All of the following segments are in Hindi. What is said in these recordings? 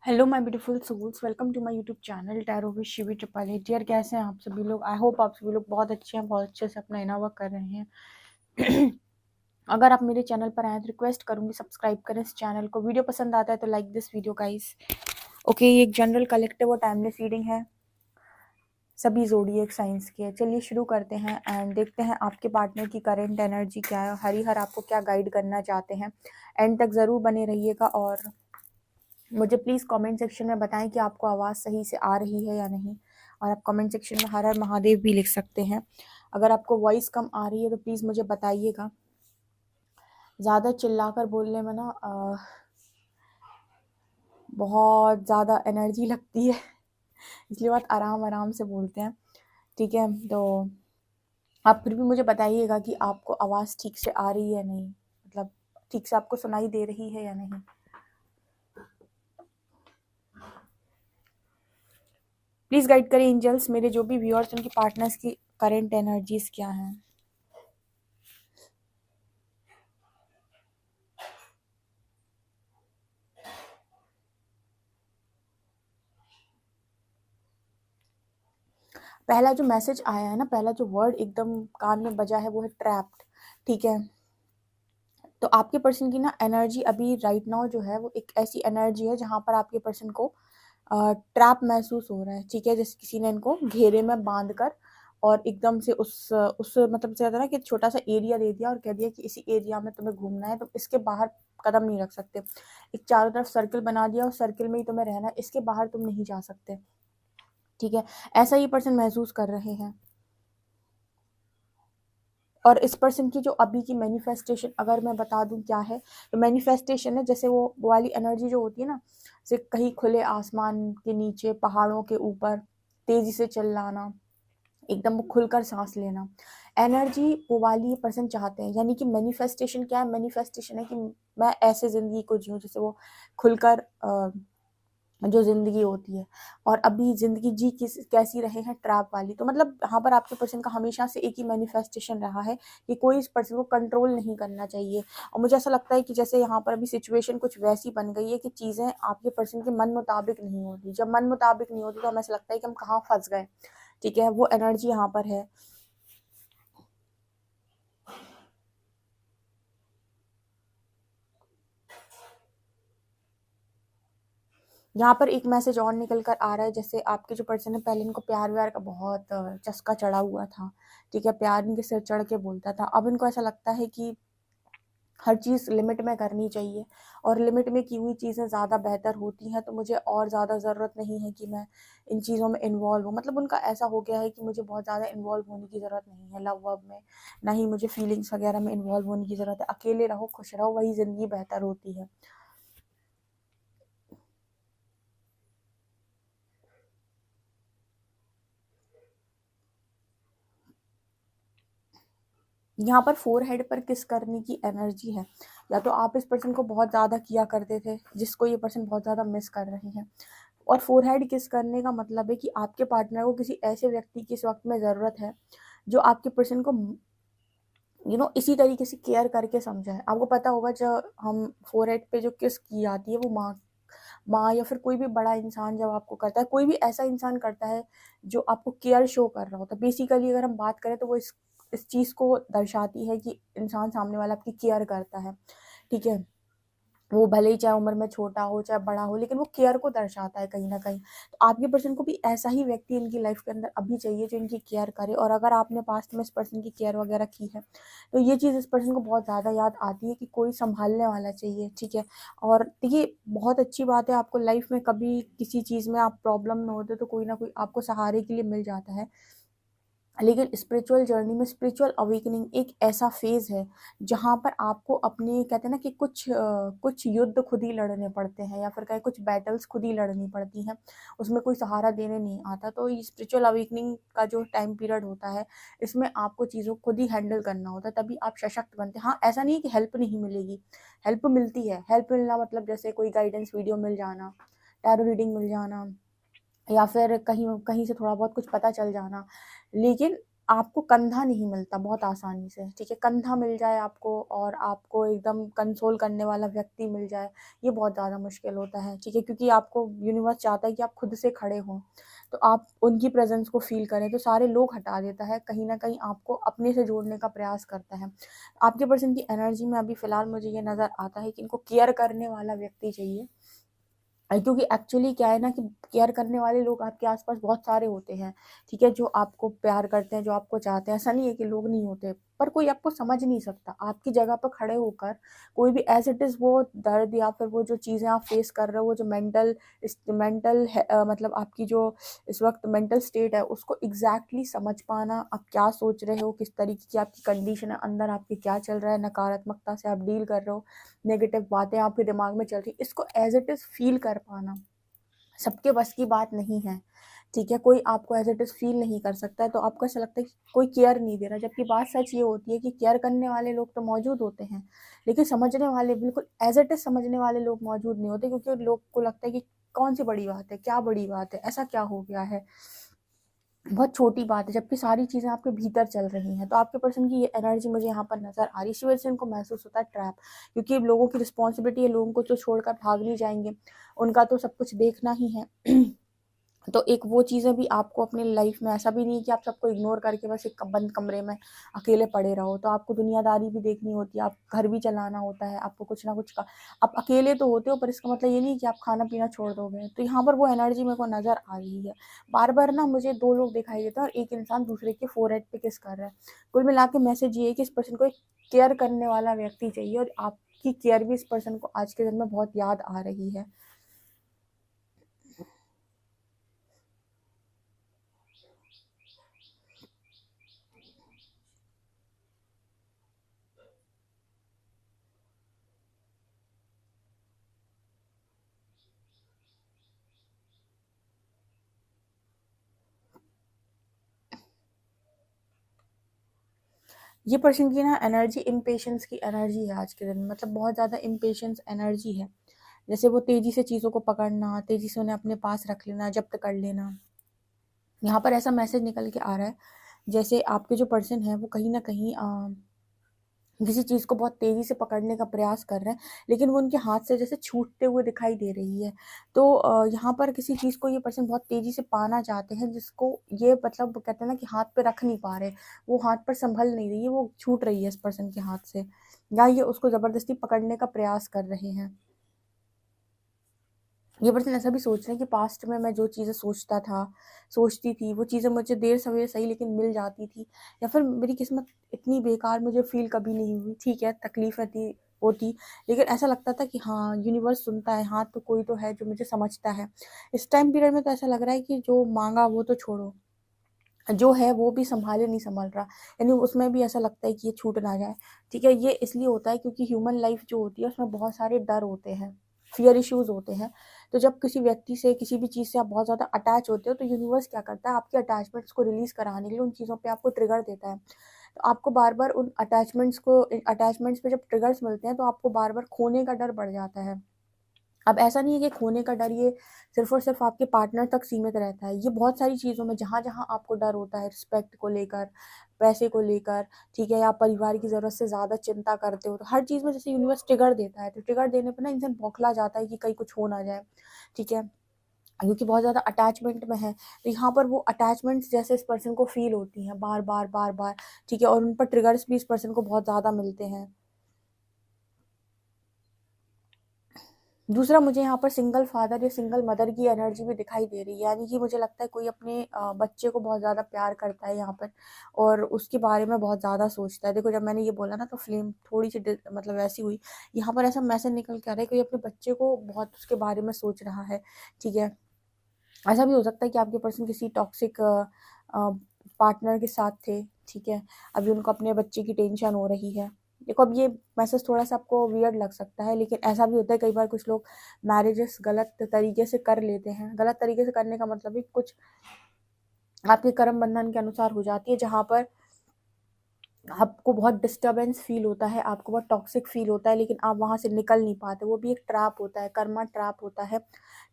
Hello my beautiful souls, welcome to my YouTube channel tarot with Shivi ट्रिपल। डियर, कैसे हैं आप सभी लोग? आई होप आप सभी लोग बहुत अच्छे हैं, बहुत अच्छे से अपना इनर वर्क कर रहे हैं। अगर आप मेरे चैनल पर आए तो रिक्वेस्ट करूंगी सब्सक्राइब करें इस चैनल को। वीडियो पसंद आता है तो like this video guys. Okay, ये एक जनरल कलेक्टिव और टाइमलेस रीडिंग है, सभी ज़ोडिएक साइंस की है। चलिए शुरू करते हैं एंड देखते हैं आपके पार्टनर की करंट एनर्जी क्या है, हरिहर आपको क्या गाइड करना चाहते हैं। एंड तक ज़रूर बने रहिएगा और मुझे प्लीज़ कमेंट सेक्शन में बताएं कि आपको आवाज़ सही से आ रही है या नहीं। और आप कमेंट सेक्शन में हर हर महादेव भी लिख सकते हैं। अगर आपको वॉइस कम आ रही है तो प्लीज़ मुझे बताइएगा। ज़्यादा चिल्लाकर बोलने में ना बहुत ज़्यादा एनर्जी लगती है, इसलिए बहुत आराम आराम से बोलते हैं, ठीक है? तो आप फिर भी मुझे बताइएगा कि आपको आवाज़ ठीक से आ रही है या नहीं, मतलब ठीक से आपको सुनाई दे रही है या नहीं। प्लीज़ गाइड करें एंजल्स, मेरे जो भी व्यूअर्स उनकी पार्टनर्स की करेंट एनर्जीज क्या हैं। पहला जो मैसेज आया है ना, पहला जो वर्ड एकदम कान में बजा है वो है ट्रैप्ड, ठीक है? तो आपके पर्सन की ना एनर्जी अभी राइट नाउ जो है वो एक ऐसी एनर्जी है जहाँ पर आपके पर्सन को ट्रैप महसूस हो रहा है, ठीक है? जैसे किसी ने इनको घेरे में बांध कर और एकदम से उस मतलब से ना कि छोटा सा एरिया दे दिया और कह दिया कि इसी एरिया में तुम्हें घूमना है, तो इसके बाहर कदम नहीं रख सकते। एक चारों तरफ सर्कल बना दिया और सर्कल में ही तुम्हें रहना है, इसके बाहर तुम नहीं जा सकते, ठीक है? ऐसा ही पर्सन महसूस कर रहे हैं। और इस पर्सन की जो अभी की मैनिफेस्टेशन अगर मैं बता दूं क्या है, तो मैनिफेस्टेशन है जैसे वो वाली एनर्जी जो होती है ना, जैसे कहीं खुले आसमान के नीचे, पहाड़ों के ऊपर तेजी से चिल्लाना, एकदम खुलकर सांस लेना, एनर्जी वो वाली पर्सन चाहते हैं। यानी कि मैनिफेस्टेशन क्या है? मैनिफेस्टेशन है कि मैं ऐसे जिंदगी को जीऊं जैसे वो खुलकर जो ज़िंदगी होती है। और अभी ज़िंदगी जी किस कैसी रहे हैं? ट्रैप वाली। तो मतलब यहाँ पर आपके पर्सन का हमेशा से एक ही मैनिफेस्टेशन रहा है कि कोई इस पर्सन को कंट्रोल नहीं करना चाहिए। और मुझे ऐसा लगता है कि जैसे यहाँ पर अभी सिचुएशन कुछ वैसी बन गई है कि चीज़ें आपके पर्सन के मन मुताबिक नहीं होती। जब मन मुताबिक नहीं होती तो हमें ऐसा लगता है कि हम कहाँ फंस गए, ठीक है? वो एनर्जी यहाँ पर है। यहाँ पर एक मैसेज और निकल कर आ रहा है, जैसे आपके जो पर्सन है पहले इनको प्यार व्यार का बहुत चस्का चढ़ा हुआ था, ठीक है? प्यार इनके सिर चढ़ के बोलता था। अब इनको ऐसा लगता है कि हर चीज़ लिमिट में करनी चाहिए और लिमिट में की हुई चीज़ें ज़्यादा बेहतर होती हैं, तो मुझे और ज़्यादा ज़रूरत नहीं है कि मैं इन चीज़ों में इन्वॉल्व हूँ। मतलब उनका ऐसा हो गया है कि मुझे बहुत ज़्यादा इन्वॉल्व होने की ज़रूरत नहीं है लव वव में, ना ही मुझे फीलिंग्स वगैरह में इन्वॉल्व होने की ज़रूरत है। अकेले रहो, खुश रहो, वही ज़िंदगी बेहतर होती है। यहाँ पर फोरहेड पर किस करने की एनर्जी है। या तो आप इस पर्सन को बहुत ज़्यादा किया करते थे जिसको ये पर्सन बहुत ज़्यादा मिस कर रहे हैं। और फोरहेड किस करने का मतलब है कि आपके पार्टनर को किसी ऐसे व्यक्ति की इस वक्त में ज़रूरत है जो आपके पर्सन को इसी तरीके से केयर करके समझाए। आपको पता होगा जब हम फोरहेड पे जो किस की जाती है वो माँ माँ या फिर कोई भी बड़ा इंसान जब आपको करता है, कोई भी ऐसा इंसान करता है जो आपको केयर शो कर रहा होता है। बेसिकली अगर हम बात करें तो वो इस चीज़ को दर्शाती है कि इंसान सामने वाला आपकी केयर करता है, ठीक है? वो भले ही चाहे उम्र में छोटा हो चाहे बड़ा हो, लेकिन वो केयर को दर्शाता है कहीं ना कहीं। तो आपके पर्सन को भी ऐसा ही व्यक्ति इनकी लाइफ के अंदर अभी चाहिए जो इनकी केयर करे। और अगर आपने पास्ट में इस पर्सन की केयर वगैरह की है तो ये चीज़ इस पर्सन को बहुत ज़्यादा याद आती है कि कोई संभालने वाला चाहिए, ठीक है? और देखिए, बहुत अच्छी बात है, आपको लाइफ में कभी किसी चीज़ में आप प्रॉब्लम में होते तो कोई ना कोई आपको सहारे के लिए मिल जाता है। लेकिन स्पिरिचुअल जर्नी में स्पिरिचुअल अवेकनिंग एक ऐसा फेज है जहाँ पर आपको अपने, कहते हैं ना कि कुछ युद्ध खुद ही लड़ने पड़ते हैं या फिर कहीं कुछ बैटल्स खुद ही लड़नी पड़ती हैं, उसमें कोई सहारा देने नहीं आता। तो ये स्पिरिचुअल अवेकनिंग का जो टाइम पीरियड होता है, इसमें आपको चीज़ों को खुद ही हैंडल करना होता है, तभी आप सशक्त बनते हैं। हाँ, ऐसा नहीं है कि हेल्प नहीं मिलेगी, हेल्प मिलती है। हेल्प मिलना मतलब जैसे कोई गाइडेंस वीडियो मिल जाना, टैरो रीडिंग मिल जाना, या फिर कहीं कहीं से थोड़ा बहुत कुछ पता चल जाना। लेकिन आपको कंधा नहीं मिलता बहुत आसानी से, ठीक है? कंधा मिल जाए आपको और आपको एकदम कंसोल करने वाला व्यक्ति मिल जाए, ये बहुत ज़्यादा मुश्किल होता है, ठीक है? क्योंकि आपको यूनिवर्स चाहता है कि आप खुद से खड़े हों, तो आप उनकी प्रेज़ेंस को फ़ील करें, तो सारे लोग हटा देता है, कहीं न कहीं आपको अपने से जोड़ने का प्रयास करता है। आपके पर्सन की एनर्जी में अभी फ़िलहाल मुझे ये नज़र आता है कि इनको केयर करने वाला व्यक्ति चाहिए। क्योंकि एक्चुअली क्या है ना कि केयर करने वाले लोग आपके आसपास बहुत सारे होते हैं, ठीक है? जो आपको प्यार करते हैं, जो आपको चाहते हैं, ऐसा नहीं है कि लोग नहीं होते, पर कोई आपको समझ नहीं सकता। आपकी जगह पर खड़े होकर कोई भी एज़ इट इज़ वो दर्द या फिर वो जो चीज़ें आप फेस कर रहे हो, वो जो मतलब आपकी जो इस वक़्त मेंटल स्टेट है, उसको एग्ज़ैक्टली समझ पाना, आप क्या सोच रहे हो, किस तरीके की आपकी कंडीशन है, अंदर आपके क्या चल रहा है, नकारात्मकता से आप डील कर रहे हो, नेगेटिव बातें आपके दिमाग में चल रही, इसको एज़ इट इज़ फ़ील कर पाना सबके बस की बात नहीं है, ठीक है? कोई आपको एज़ इट इज़ फ़ील नहीं कर सकता है, तो आपको ऐसा लगता है कि कोई केयर नहीं दे रहा, जबकि बात सच ये होती है कि केयर करने वाले लोग तो मौजूद होते हैं, लेकिन समझने वाले बिल्कुल एज़ इट इज़ समझने वाले लोग मौजूद नहीं होते, क्योंकि लोग को लगता है कि कौन-सी बड़ी बात है, क्या बड़ी बात है, ऐसा क्या हो गया है? बहुत छोटी बात है, जबकि सारी चीज़ें आपके भीतर चल रही हैं। तो आपके पर्सन की ये एनर्जी मुझे यहाँ पर नज़र आ रही है, इसी वजह से इनको महसूस होता है ट्रैप, क्योंकि लोगों की रिस्पॉन्सिबिलिटी है, लोगों को तो छोड़कर भाग नहीं जाएँगे, उनका तो सब कुछ देखना ही है। तो एक वो चीज़ें भी आपको अपनी लाइफ में, ऐसा भी नहीं है कि आप सबको इग्नोर करके बस एक बंद कमरे में अकेले पड़े रहो, तो आपको दुनियादारी भी देखनी होती है, आप घर भी चलाना होता है, आपको कुछ ना कुछ का आप अकेले तो होते हो, पर इसका मतलब ये नहीं कि आप खाना-पीना छोड़ दोगे। तो यहाँ पर वो एनर्जी मेरे को नज़र आ रही है। बार-बार ना मुझे 2 लोग दिखाई देते हैं और एक इंसान दूसरे के फ़ोरहेड पे किस कर रहा है। कुल मिला के मैसेज ये है कि इस पर्सन को एक केयर करने वाला व्यक्ति चाहिए और आपकी केयर भी इस पर्सन को आज के दिन में बहुत याद आ रही है। ये पर्सन की ना एनर्जी इम्पेशंस की एनर्जी है आज के दिन में, मतलब बहुत ज़्यादा इम्पेशंस एनर्जी है। जैसे वो तेज़ी से चीज़ों को पकड़ना, तेज़ी से उन्हें अपने पास रख लेना, जब्त कर लेना। यहाँ पर ऐसा मैसेज निकल के आ रहा है, जैसे आपके जो पर्सन है वो कहीं न कहीं किसी चीज़ को बहुत तेज़ी से पकड़ने का प्रयास कर रहे हैं, लेकिन वो उनके हाथ से जैसे छूटते हुए दिखाई दे रही है। तो यहाँ पर किसी चीज़ को ये पर्सन बहुत तेज़ी से पाना चाहते हैं, जिसको ये मतलब कहते हैं ना कि हाथ पे रख नहीं पा रहे, वो हाथ पर सँभल नहीं रही है, वो छूट रही है इस पर्सन के हाथ से, या ये उसको ज़बरदस्ती पकड़ने का प्रयास कर रहे हैं। ये पर्सन ऐसा भी सोच रहे हैं कि पास्ट में मैं जो चीज़ें सोचती थी, वो चीज़ें मुझे देर सवेर सही लेकिन मिल जाती थी, या फिर मेरी किस्मत इतनी बेकार मुझे फ़ील कभी नहीं हुई। ठीक है, तकलीफ़ें थी, वो थी, लेकिन ऐसा लगता था कि हाँ, यूनिवर्स सुनता है, हाँ, तो कोई तो है जो मुझे समझता है। इस टाइम पीरियड में तो ऐसा लग रहा है कि जो माँगा वो तो छोड़ो, जो है वो भी सँभाले नहीं सँभल रहा। यानी उसमें भी ऐसा लगता है कि ये छूट ना जाए। ठीक है, ये इसलिए होता है क्योंकि ह्यूमन लाइफ़ जो होती है उसमें बहुत सारे डर होते हैं, फ़ियर इश्यूज़ होते हैं। तो जब किसी व्यक्ति से, किसी भी चीज़ से आप बहुत ज़्यादा अटैच होते हो, तो यूनिवर्स क्या करता है, आपके अटैचमेंट्स को रिलीज़ कराने के लिए उन चीज़ों पे आपको ट्रिगर देता है। तो आपको बार-बार उन अटैचमेंट्स पे जब ट्रिगर्स मिलते हैं, तो आपको बार-बार खोने का डर बढ़ जाता है। अब ऐसा नहीं है कि खोने का डर ये सिर्फ़ और सिर्फ़ आपके पार्टनर तक सीमित रहता है। ये बहुत सारी चीज़ों में जहाँ-जहाँ आपको डर होता है, रिस्पेक्ट को लेकर, पैसे को लेकर, ठीक है? या परिवार की ज़रूरत से ज़्यादा चिंता करते हो, तो हर चीज़ में जैसे यूनिवर्स ट्रिगर देता है, तो ट्रिगर देने पे ना इंसान बौखला जाता है कि कहीं कुछ हो ना जाए, ठीक है? क्योंकि बहुत ज़्यादा अटैचमेंट में है, तो यहाँ पर वो अटैचमेंट्स जैसे इस पर्सन को फ़ील होती हैं बार-बार, बार-बार, ठीक है? और उन पर ट्रिगर्स भी इस पर्सन को बहुत ज़्यादा मिलते हैं। दूसरा, मुझे यहाँ पर सिंगल फादर या सिंगल मदर की एनर्जी भी दिखाई दे रही है, यानी कि मुझे लगता है कोई अपने बच्चे को बहुत ज़्यादा प्यार करता है यहाँ पर और उसके बारे में बहुत ज़्यादा सोचता है। देखो, जब मैंने ये बोला ना तो फ्लेम थोड़ी-सी मतलब ऐसी हुई। यहाँ पर ऐसा मैसेज निकल के आ रहा है, कोई अपने बच्चे को बहुत उसके बारे में सोच रहा है, ठीक है? ऐसा भी हो सकता है कि आपके पर्सन किसी टॉक्सिक पार्टनर के साथ थे, ठीक है? अभी उनको अपने बच्चे की टेंशन हो रही है। देखो, अब ये मैसेज थोड़ा-सा आपको वियर्ड लग सकता है, लेकिन ऐसा भी होता है कई बार कुछ लोग मैरेजेस गलत तरीके से कर लेते हैं। गलत तरीके से करने का मतलब है कुछ आपके कर्म बंधन के अनुसार हो जाती है, जहाँ पर आपको बहुत डिस्टर्बेंस फ़ील होता है, आपको बहुत टॉक्सिक फ़ील होता है, लेकिन आप वहाँ से निकल नहीं पाते। वो भी एक ट्रैप होता है, कर्मा ट्रैप होता है,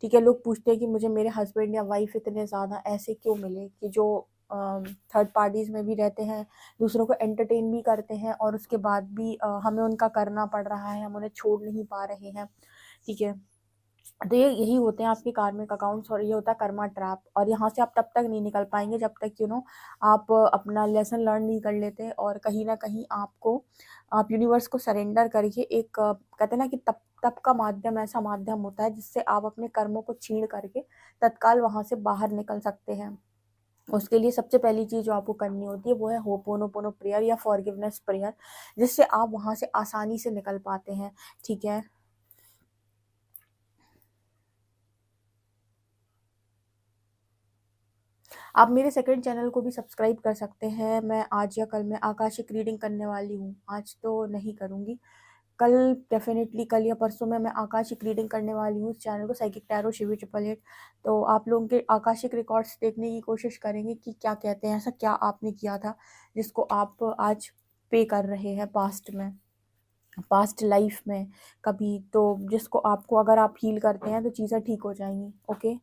ठीक है? लोग पूछते हैं कि मुझे मेरे हस्बैंड या वाइफ़ इतने ज़्यादा ऐसे क्यों मिले कि जो थर्ड पार्टीज़ में भी रहते हैं, दूसरों को एंटरटेन भी करते हैं और उसके बाद भी हमें उनका करना पड़ रहा है, हम उन्हें छोड़ नहीं पा रहे हैं, ठीक है। तो ये यही होते हैं आपके कार्मिक अकाउंट्स और ये होता है कर्मा ट्रैप। और यहाँ से आप तब तक नहीं निकल पाएंगे जब तक आप अपना लेसन लर्न नहीं कर लेते और कहीं ना कहीं आप यूनिवर्स को सरेंडर करके एक कहते हैं ना कि तप तप का माध्यम ऐसा माध्यम होता है जिससे आप अपने कर्मों को छीण करके तत्काल वहाँ से बाहर निकल सकते हैं। उसके लिए सबसे पहली चीज़ जो आपको करनी होती है वो है होपोनोपोनो प्रेयर या फॉरगिवनेस प्रेयर, जिससे आप वहाँ से आसानी से निकल पाते हैं, ठीक है। आप मेरे सेकंड चैनल को भी सब्सक्राइब कर सकते हैं। मैं आज या कल में आकाशिक रीडिंग करने वाली हूँ, आज तो नहीं करूँगी, कल डेफिनेटली, कल या परसों में मैं आकाशिक रीडिंग करने वाली हूँ इस चैनल को, साइकिक टैरो शिवी 888। तो आप लोगों के आकाशिक रिकॉर्ड्स देखने की कोशिश करेंगे कि क्या कहते हैं, ऐसा क्या आपने किया था जिसको आप आज पे कर रहे हैं पास्ट में, पास्ट लाइफ में कभी, तो जिसको आपको अगर आप हील करते हैं तो चीज़ें ठीक हो जाएंगी, ओके।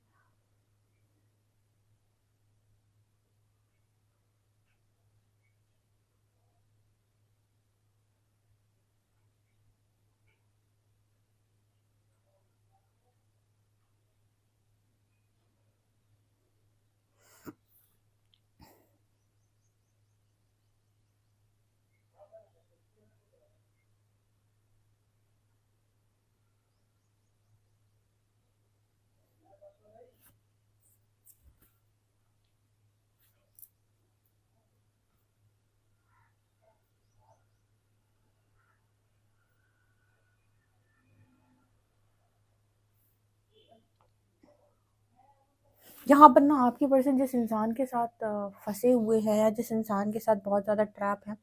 यहाँ पर ना आपके पर्सन जिस इंसान के साथ फंसे हुए हैं या जिस इंसान के साथ बहुत ज़्यादा ट्रैप है,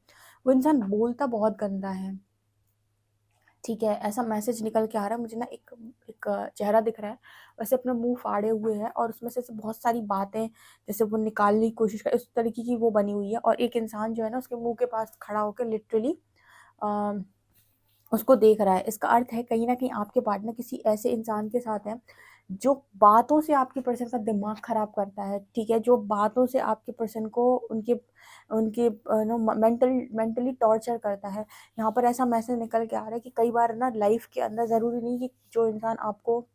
वो इंसान बोलता बहुत गंदा है, ठीक है। ऐसा मैसेज निकल के आ रहा है मुझे ना, एक एक चेहरा दिख रहा है, वैसे अपना मुंह फाड़े हुए है और उसमें से बहुत सारी बातें जैसे वो निकालने की कोशिश कर, इस तरीके की वो बनी हुई है। और एक इंसान जो है ना उसके मुंह के पास खड़ा होकर लिटरली उसको देख रहा है। इसका अर्थ है कहीं ना कहीं आपके पार्टनर किसी ऐसे इंसान के साथ है जो बातों से आपके पर्सन का दिमाग खराब करता है, ठीक है, जो बातों से आपके पर्सन को उनके उनके नो मेंटली टॉर्चर करता है। यहाँ पर ऐसा मैसेज निकल के आ रहा है कि कई बार ना लाइफ के अंदर ज़रूरी नहीं कि जो इंसान आपको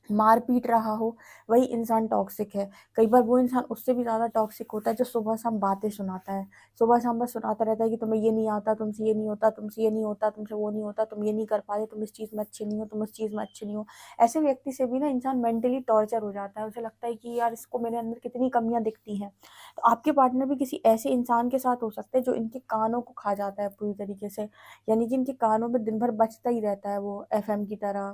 मार पीट रहा हो वही इंसान टॉक्सिक है, कई बार वो इंसान उससे भी ज़्यादा टॉक्सिक होता है जो सुबह शाम बातें सुनाता है, सुबह शाम बस सुनाता रहता है कि तुम्हें ये नहीं आता, तुमसे ये नहीं होता, तुमसे ये नहीं होता, तुमसे वो नहीं होता, तुम ये नहीं कर पाते, तुम इस चीज़ में अच्छे नहीं हो, तुम उस चीज़ में अच्छे नहीं हो। ऐसे व्यक्ति से भी ना इंसान मेंटली टॉर्चर हो जाता है, उसे लगता है कि यार इसको मेरे अंदर कितनी कमियां दिखती हैं। तो आपके पार्टनर भी किसी ऐसे इंसान के साथ हो सकते हैं जो इनके कानों को खा जाता है पूरी तरीके से, यानी कि इनके कानों में दिन भर बजता ही रहता है, वो एफएम की तरह,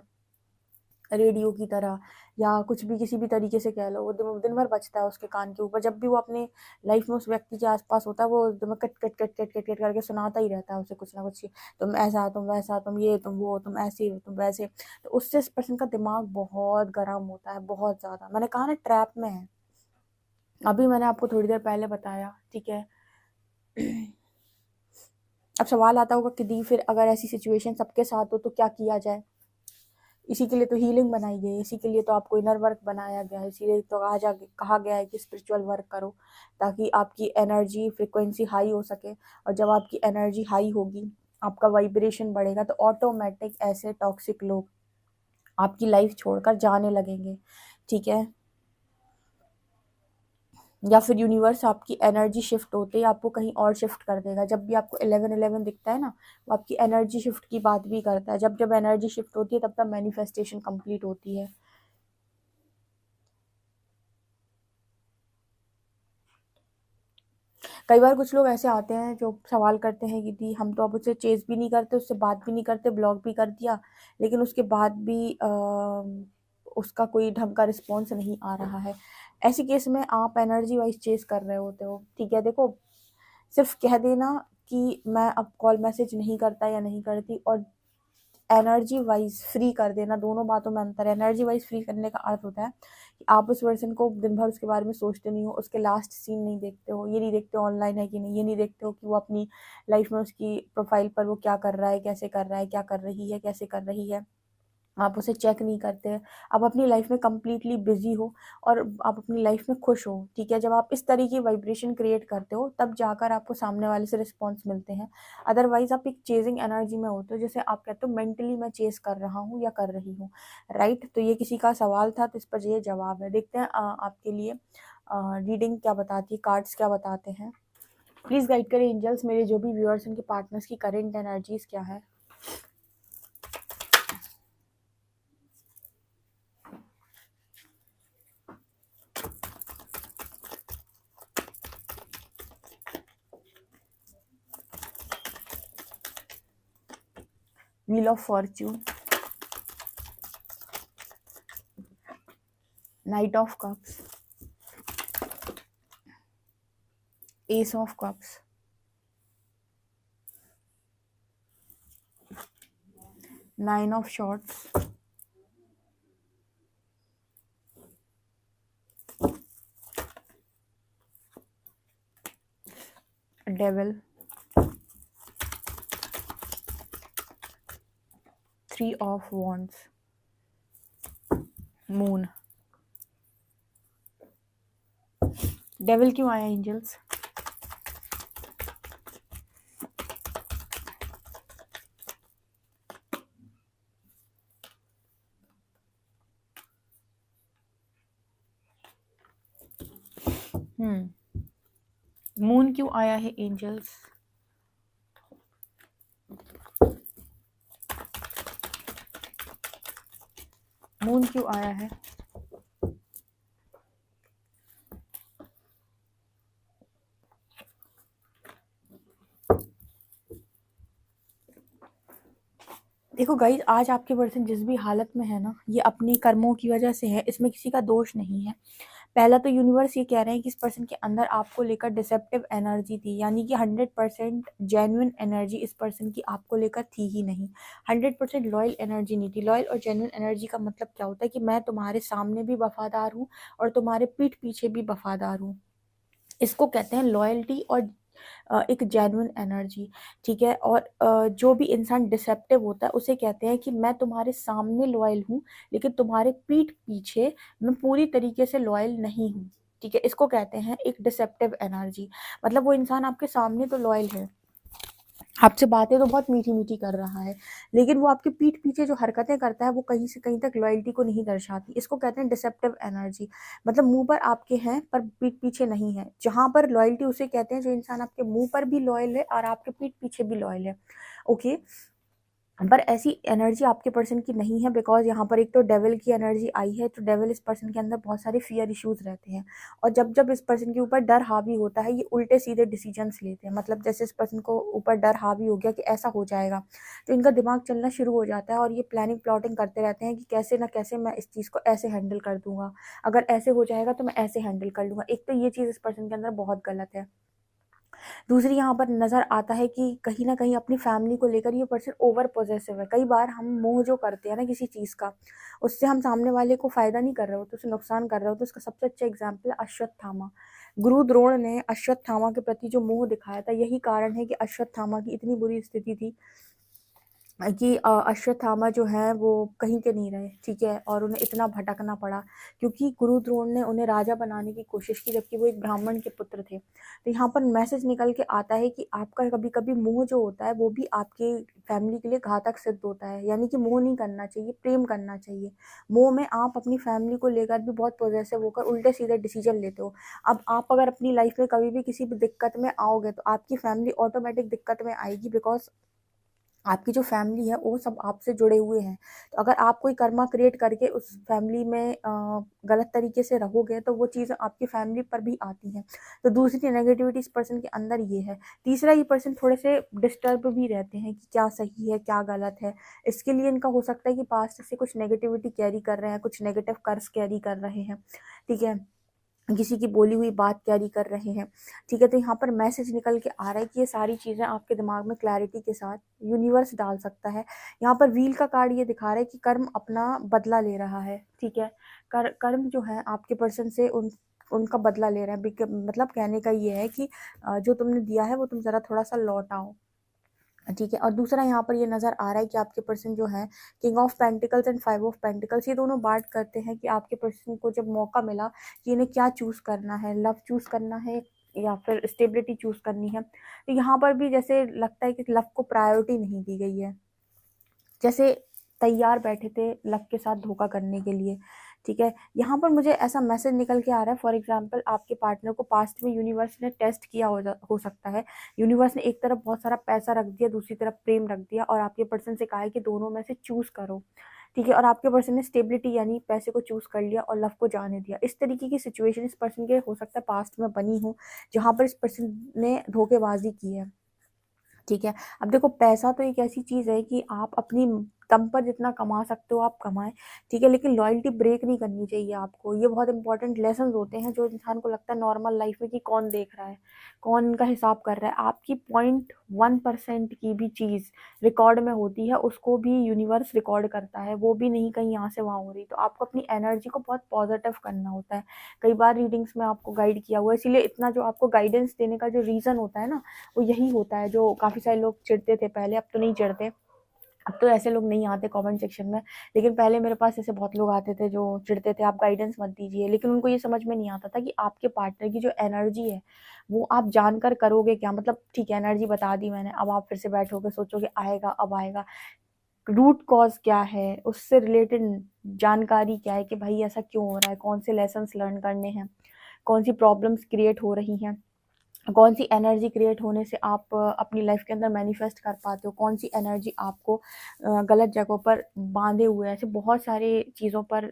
रेडियो की तरह, या कुछ भी किसी भी तरीके से कह लो, वो दिन भर बजता है उसके कान के ऊपर। जब भी वो अपने लाइफ में उस व्यक्ति के आसपास होता है वो एकदम cut cut cut cut cut cut करके सुनाता ही रहता है उसे कुछ ना कुछ, तुम ऐसा, तुम वैसा, तुम ये, तुम वो, तुम ऐसे, तुम वैसे। तो उससे इस पर्सन का दिमाग बहुत गर्म होता है, बहुत ज़्यादा। मैंने कहा ना ट्रैप में है, अभी मैंने आपको थोड़ी देर पहले बताया, ठीक है। अब सवाल आता होगा कि दी फिर अगर ऐसी सिचुएशन सबके साथ हो तो क्या किया जाए। इसी के लिए तो हीलिंग बनाई गई है, इसी के लिए तो आपको इनर वर्क बनाया गया है, इसीलिए तो कहा गया है कि स्पिरिचुअल वर्क करो ताकि आपकी एनर्जी फ्रिक्वेंसी हाई हो सके। और जब आपकी एनर्जी हाई होगी, आपका वाइब्रेशन बढ़ेगा, तो ऑटोमेटिक ऐसे टॉक्सिक लोग आपकी लाइफ छोड़कर जाने लगेंगे, ठीक है। या फिर यूनिवर्स आपकी एनर्जी शिफ्ट होते ही आपको कहीं और शिफ्ट कर देगा। जब भी आपको 11-11 दिखता है ना, वो आपकी एनर्जी शिफ्ट की बात भी करता है। जब जब एनर्जी शिफ्ट होती है तब तब मैनिफेस्टेशन कंप्लीट होती है। कई बार कुछ लोग ऐसे आते हैं जो सवाल करते हैं कि दी हम तो अब उससे चेज़ भी नहीं करते, उससे बात भी नहीं करते, ब्लॉक भी कर दिया, लेकिन उसके बाद भी उसका कोई ढंग का रिस्पॉन्स नहीं आ रहा है। ऐसे केस में आप एनर्जी वाइज चेज़ कर रहे होते हो, ठीक है। देखो, सिर्फ कह देना कि मैं अब कॉल मैसेज नहीं करता या नहीं करती, और एनर्जी वाइज फ्री कर देना, दोनों बातों में अंतर है। एनर्जी वाइज फ्री करने का अर्थ होता है कि आप उस पर्सन को दिन भर उसके बारे में सोचते नहीं हो, उसके लास्ट सीन नहीं देखते हो, ये नहीं देखते हो ऑनलाइन है कि नहीं, ये नहीं देखते हो कि वो अपनी लाइफ में उसकी प्रोफाइल पर वो क्या कर रहा है, कैसे कर रहा है, क्या कर रही है, कैसे कर रही है, आप उसे चेक नहीं करते हैं, आप अपनी लाइफ में कंप्लीटली बिजी हो और आप अपनी लाइफ में खुश हो, ठीक है। जब आप इस तरह की वाइब्रेशन क्रिएट करते हो तब जाकर आपको सामने वाले से रिस्पॉन्स मिलते हैं। अदरवाइज आप एक चेजिंग एनर्जी में होते हो, जैसे आप कहते हो मेंटली मैं चेज कर रहा हूँ या कर रही हूँ, राइट। तो ये किसी का सवाल था, तो इस पर ये जवाब है। देखते हैं आपके लिए रीडिंग क्या बताती है, कार्ड्स क्या बताते हैं। प्लीज गाइड करें एंजल्स, मेरे जो भी व्यूअर्स उनके पार्टनर्स की करेंट एनर्जीज क्या है। Wheel of Fortune, night of cups, S of cups, nine of shorts, devil, three of wands, moon. Devil क्यों आया एंजल्स? मून क्यों आया है एंजल्स? मून क्यों आया है? देखो गाइज, आज आपके पर्सन जिस भी हालत में है ना, ये अपने कर्मों की वजह से है, इसमें किसी का दोष नहीं है। पहला तो यूनिवर्स ये कह रहे हैं कि इस पर्सन के अंदर आपको लेकर डिसेप्टिव एनर्जी थी, यानी कि 100% जेन्युइन एनर्जी इस पर्सन की आपको लेकर थी ही नहीं। 100% लॉयल एनर्जी नहीं थी। लॉयल और जेन्युइन एनर्जी का मतलब क्या होता है कि मैं तुम्हारे सामने भी वफादार हूँ और तुम्हारे पीठ पीछे भी वफादार हूँ। इसको कहते हैं लॉयल्टी और एक जेन्युइन एनर्जी, ठीक है। और जो भी इंसान डिसेप्टिव होता है उसे कहते हैं कि मैं तुम्हारे सामने लॉयल हूँ लेकिन तुम्हारे पीठ पीछे मैं पूरी तरीके से लॉयल नहीं हूँ, ठीक है। इसको कहते हैं एक डिसेप्टिव एनर्जी। मतलब वो इंसान आपके सामने तो लॉयल है, आपसे बातें तो बहुत मीठी मीठी कर रहा है, लेकिन वो आपके पीठ पीछे जो हरकतें करता है वो कहीं से कहीं तक लॉयल्टी को नहीं दर्शाती। इसको कहते हैं डिसेप्टिव एनर्जी। मतलब मुंह पर आपके हैं पर पीठ पीछे नहीं है। जहां पर लॉयल्टी उसे कहते हैं जो इंसान आपके मुंह पर भी लॉयल है और आपके पीठ पीछे भी लॉयल है, ओके। पर ऐसी एनर्जी आपके पर्सन की नहीं है, बिकॉज यहाँ पर एक तो डेविल की एनर्जी आई है। तो डेविल इस पर्सन के अंदर बहुत सारे फियर इश्यूज रहते हैं, और जब जब इस पर्सन के ऊपर डर हावी होता है ये उल्टे सीधे डिसीजंस लेते हैं। मतलब जैसे इस पर्सन को ऊपर डर हावी हो गया कि ऐसा हो जाएगा, तो इनका दिमाग चलना शुरू हो जाता है और ये प्लानिंग प्लॉटिंग करते रहते हैं कि कैसे ना कैसे मैं इस चीज़ को ऐसे हैंडल कर दूंगा, अगर ऐसे हो जाएगा तो मैं ऐसे हैंडल कर लूंगा। एक तो ये चीज़ इस पर्सन के अंदर बहुत गलत है। दूसरी यहाँ पर नज़र आता है कि कहीं ना कहीं अपनी फैमिली को लेकर ये पर्सन ओवर पॉजेसिव है। कई बार हम मोह जो करते हैं ना किसी चीज़ का, उससे हम सामने वाले को फ़ायदा नहीं कर रहे हो तो उसे नुकसान कर रहे हो। तो इसका सबसे अच्छा एग्जाम्पल है अश्वत्थामा। गुरु द्रोण ने अश्वत्थामा के प्रति जो मोह दिखाया था, यही कारण है कि अश्वत्थामा की इतनी बुरी स्थिति थी कि अश्वत्थामा जो है वो कहीं के नहीं रहे, ठीक है। और उन्हें इतना भटकना पड़ा क्योंकि गुरु द्रोण ने उन्हें राजा बनाने की कोशिश की, जबकि वो एक ब्राह्मण के पुत्र थे। तो यहाँ पर मैसेज निकल के आता है कि आपका कभी कभी मोह जो होता है वो भी आपके फैमिली के लिए घातक सिद्ध होता है। यानी कि मोह नहीं करना चाहिए, प्रेम करना चाहिए। मोह में आप अपनी फैमिली को लेकर भी बहुत पॉजेसिव होकर उल्टे सीधे डिसीजन लेते हो। अब आप अगर अपनी लाइफ में कभी भी किसी भी दिक्कत में आओगे तो आपकी फैमिली ऑटोमेटिक दिक्कत में आएगी, बिकॉज आपकी जो फैमिली है वो सब आपसे जुड़े हुए हैं। तो अगर आप कोई कर्मा क्रिएट करके उस फैमिली में गलत तरीके से रहोगे तो वो चीज़ें आपकी फैमिली पर भी आती हैं। तो दूसरी नेगेटिविटी इस पर्सन के अंदर ये है। तीसरा, ये पर्सन थोड़े से डिस्टर्ब भी रहते हैं कि क्या सही है क्या गलत है। इसके लिए इनका हो सकता है कि पास्ट से कुछ नेगेटिविटी कैरी कर रहे हैं, कुछ नेगेटिव कर्ज कैरी कर रहे हैं, ठीक है। किसी की बोली हुई बात कैरी कर रहे हैं, ठीक है। तो यहाँ पर मैसेज निकल के आ रहा है कि ये सारी चीज़ें आपके दिमाग में क्लैरिटी के साथ यूनिवर्स डाल सकता है। यहाँ पर व्हील का कार्ड ये दिखा रहा है कि कर्म अपना बदला ले रहा है, ठीक है। कर्म जो है आपके पर्सन से उनका बदला ले रहा है। मतलब कहने का ये है कि जो तुमने दिया है वो तुम ज़रा थोड़ा सा लौटाओ, ठीक है। और दूसरा यहाँ पर ये नज़र आ रहा है कि आपके पर्सन जो है king of pentacles and five of pentacles, ये दोनों बात करते हैं कि आपके पर्सन को जब मौका मिला कि इन्हें क्या चूज़ करना है, लव चूज़ करना है या फिर स्टेबिलिटी चूज़ करनी है, तो यहाँ पर भी जैसे लगता है कि लव को प्रायोरिटी नहीं दी गई है, जैसे तैयार बैठे थे लव के साथ धोखा करने के लिए। ठीक है, यहाँ पर मुझे ऐसा मैसेज निकल के आ रहा है, फॉर एग्जांपल आपके पार्टनर को पास्ट में यूनिवर्स ने टेस्ट किया हो सकता है। यूनिवर्स ने एक तरफ बहुत सारा पैसा रख दिया, दूसरी तरफ प्रेम रख दिया, और आपके पर्सन से कहा है कि दोनों में से चूज करो। ठीक है, और आपके पर्सन ने स्टेबिलिटी यानी पैसे को चूज कर लिया और लव को जाने दिया। इस तरीके की सिचुएशन इस पर्सन के हो सकता है पास्ट में बनी हो, जहाँ पर इस पर्सन ने धोखेबाजी की है। ठीक है, अब देखो पैसा तो एक ऐसी चीज़ है कि आप अपनी दम पर जितना कमा सकते हो आप कमाएं। ठीक है, लेकिन लॉयल्टी ब्रेक नहीं करनी चाहिए आपको। ये बहुत इंपॉर्टेंट लेसन होते हैं जो इंसान को लगता है नॉर्मल लाइफ में कि कौन देख रहा है, कौन इनका हिसाब कर रहा है। आपकी 0.1% की भी चीज़ रिकॉर्ड में होती है, उसको भी यूनिवर्स रिकॉर्ड करता है, वो भी नहीं कहीं यहाँ से वहाँ हो रही। तो आपको अपनी एनर्जी को बहुत पॉजिटिव करना होता है। कई बार रीडिंग्स में आपको गाइड किया हुआ है, इसीलिए इतना जो आपको गाइडेंस देने का जो रीज़न होता है ना, वो यही होता है। जो काफ़ी सारे लोग चिढ़ते थे पहले, अब तो नहीं चिढ़ते, अब तो ऐसे लोग नहीं आते कमेंट सेक्शन में, लेकिन पहले मेरे पास ऐसे बहुत लोग आते थे जो चिढ़ते थे आप गाइडेंस मत दीजिए। लेकिन उनको ये समझ में नहीं आता था कि आपके पार्टनर की जो एनर्जी है वो आप जानकर करोगे क्या। मतलब ठीक है, एनर्जी बता दी मैंने, अब आप फिर से बैठोगे सोचोगे आएगा अब आएगा, रूट कॉज क्या है, उससे रिलेटेड जानकारी क्या है कि भाई ऐसा क्यों हो रहा है, कौन से लेसन्स लर्न करने हैं, कौन सी प्रॉब्लम्स क्रिएट हो रही हैं, कौन सी एनर्जी क्रिएट होने से आप अपनी लाइफ के अंदर मैनिफेस्ट कर पाते हो, कौन सी एनर्जी आपको गलत जगहों पर बांधे हुए है। ऐसे बहुत सारे चीज़ों पर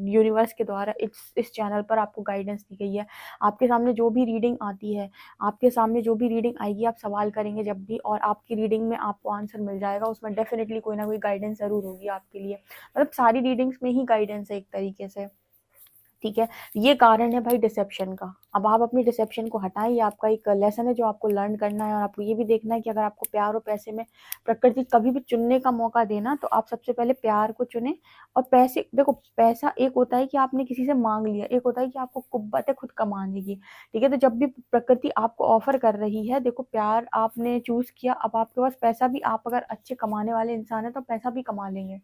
यूनिवर्स के द्वारा इस चैनल पर आपको गाइडेंस दी गई है। आपके सामने जो भी रीडिंग आती है, आपके सामने जो भी रीडिंग आएगी, आप सवाल करेंगे जब भी, और आपकी रीडिंग में आपको आंसर मिल जाएगा। उसमें डेफिनेटली कोई ना कोई गाइडेंस ज़रूर होगी आपके लिए। मतलब सारी रीडिंग्स में ही गाइडेंस है एक तरीके से। ठीक है, ये कारण है भाई डिसेप्शन का। अब आप अपनी डिसेप्शन को हटाएं, ये आपका एक लेसन है जो आपको लर्न करना है। और आपको ये भी देखना है कि अगर आपको प्यार और पैसे में प्रकृति कभी भी चुनने का मौका देना, तो आप सबसे पहले प्यार को चुने। और पैसे देखो, पैसा एक होता है कि आपने किसी से मांग लिया, एक होता है कि आपको कुव्वत है खुद कमाने की। ठीक है, तो जब भी प्रकृति आपको ऑफर कर रही है, देखो प्यार आपने चूज किया, अब आपके पास पैसा भी, आप अगर अच्छे कमाने वाले इंसान है तो पैसा भी कमा लेंगे।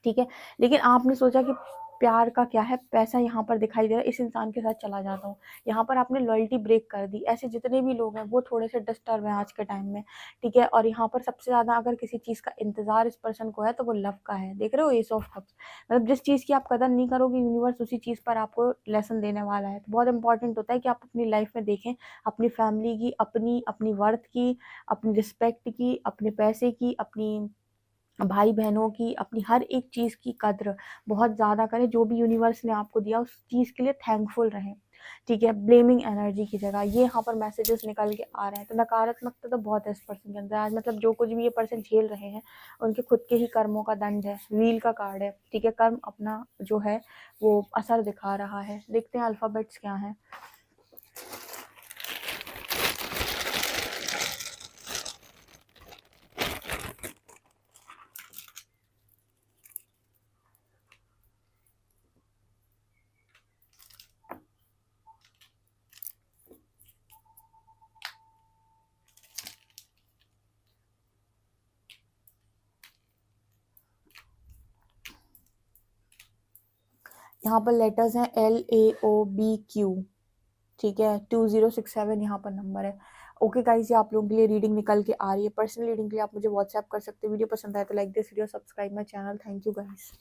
ठीक है, लेकिन आपने सोचा कि प्यार का क्या है, पैसा यहाँ पर दिखाई दे रहा है, इस इंसान के साथ चला जाता हूँ। यहाँ पर आपने लॉयल्टी ब्रेक कर दी। ऐसे जितने भी लोग हैं वो थोड़े से डिस्टर्ब हैं आज के टाइम में। ठीक है, और यहाँ पर सबसे ज़्यादा अगर किसी चीज़ का इंतजार इस पर्सन को है तो वो लव का है। देख रहे हो, एस ऑफ कप्स, मतलब जिस चीज़ की आप कदर नहीं करोगे, यूनिवर्स उसी चीज़ पर आपको लेसन देने वाला है। तो बहुत इंपॉर्टेंट होता है कि आप अपनी लाइफ में देखें अपनी फैमिली की, अपनी अपनी वर्थ की, अपनी रिस्पेक्ट की, अपने पैसे की, अपनी भाई बहनों की, अपनी हर एक चीज़ की कद्र बहुत ज़्यादा करें। जो भी यूनिवर्स ने आपको दिया उस चीज़ के लिए थैंकफुल रहें। ठीक है, ब्लेमिंग एनर्जी की जगह ये यहाँ पर मैसेजेस निकल के आ रहे हैं। तो नकारात्मकता तो बहुत है इस पर्सन के अंदर आज, मतलब जो कुछ भी ये पर्सन झेल रहे हैं उनके खुद के ही कर्मों का दंड है। व्हील का कार्ड है। ठीक है, कर्म अपना जो है वो असर दिखा रहा है। देखते हैं अल्फ़ाबेट्स क्या हैं। यहाँ पर लेटर्स हैं LAOBQ। ठीक है, 2067 यहाँ पर नंबर है। ओके गाइस, ये आप लोगों के लिए रीडिंग निकल के आ रही है। पर्सनल रीडिंग के लिए आप मुझे व्हाट्सएप कर सकते हैं। वीडियो पसंद आए तो like this video, subscribe my channel. Thank you guys.